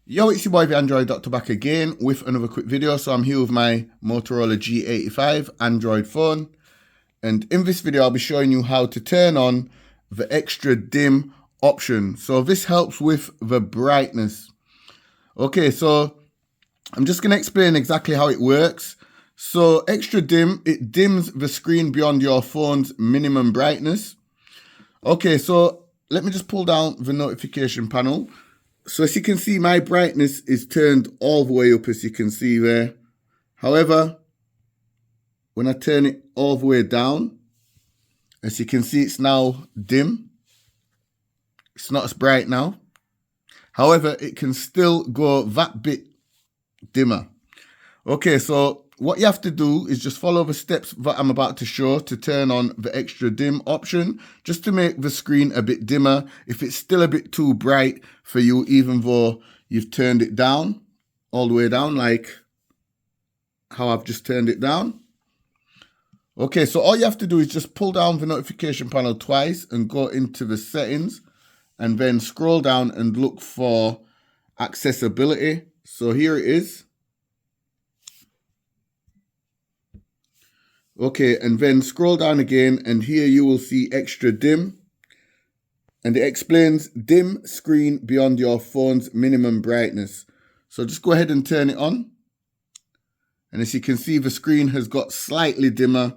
Yo, it's your boy the Android Doctor back again with another quick video. So I'm here with my Motorola G85 Android phone, and in this video I'll be showing you how to turn on the extra dim option. So this helps with the brightness. Okay, so I'm just going to explain exactly how it works. So extra dim, it dims the screen beyond your phone's minimum brightness. Okay, so let me just pull down the notification panel. So as you can see, my brightness is turned all the way up, as you can see there. However, when I turn it all the way down, as you can see, it's now dim. It's not as bright now. However, it can still go that bit dimmer. Okay, so what you have to do is just follow the steps that I'm about to show to turn on the extra dim option, just to make the screen a bit dimmer if it's still a bit too bright for you, even though you've turned it down, all the way down, like how I've just turned it down. Okay, so all you have to do is just pull down the notification panel twice and go into the settings, and then scroll down and look for accessibility. So here it is. Okay, and then scroll down again, and here you will see extra dim, and it explains dim screen beyond your phone's minimum brightness. So just go ahead and turn it on, and as you can see, the screen has got slightly dimmer,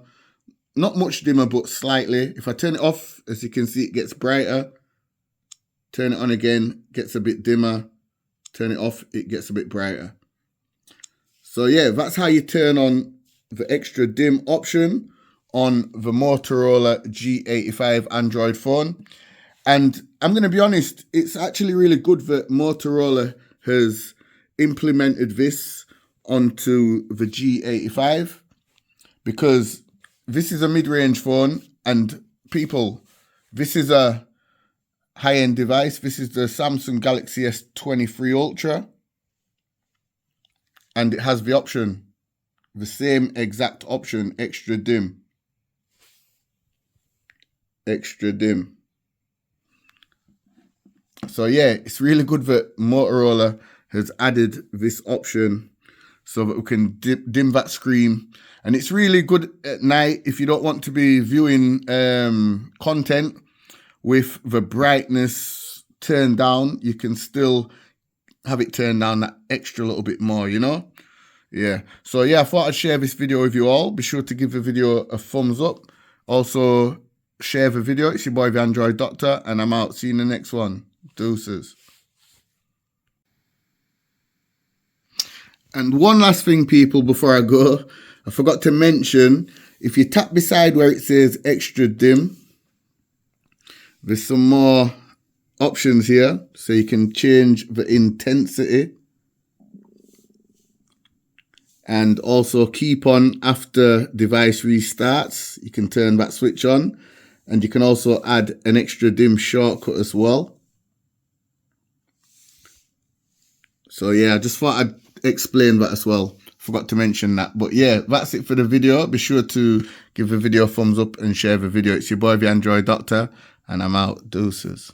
not much dimmer, but slightly. If I turn it off, as you can see, it gets brighter. Turn it on again, gets a bit dimmer. Turn it off, it gets a bit brighter. So yeah, that's how you turn on the extra dim option on the Motorola G85 Android phone. And I'm going to be honest, it's actually really good that Motorola has implemented this onto the G85, because this is a mid-range phone, and people, this is a high-end device. This is the Samsung Galaxy S23 Ultra, and it has the option, the same exact option, extra dim. Extra dim. So yeah, it's really good that Motorola has added this option so that we can dim that screen. And it's really good at night if you don't want to be viewing content with the brightness turned down. You can still have it turned down that extra little bit more, you know? Yeah, so yeah, I thought I'd share this video with you all. Be sure to give the video a thumbs up. Also, share the video. It's your boy, the Android Doctor, and I'm out. See you in the next one. Deuces. And one last thing, people, before I go, I forgot to mention, if you tap beside where it says extra dim, there's some more options here, so you can change the intensity. And also keep on after device restarts. You can turn that switch on, and you can also add an extra dim shortcut as well. So yeah, I just thought I'd explain that as well. Forgot to mention that. But yeah, that's it for the video. Be sure to give the video a thumbs up and share the video. It's your boy, the Android Doctor, and I'm out. Deuces.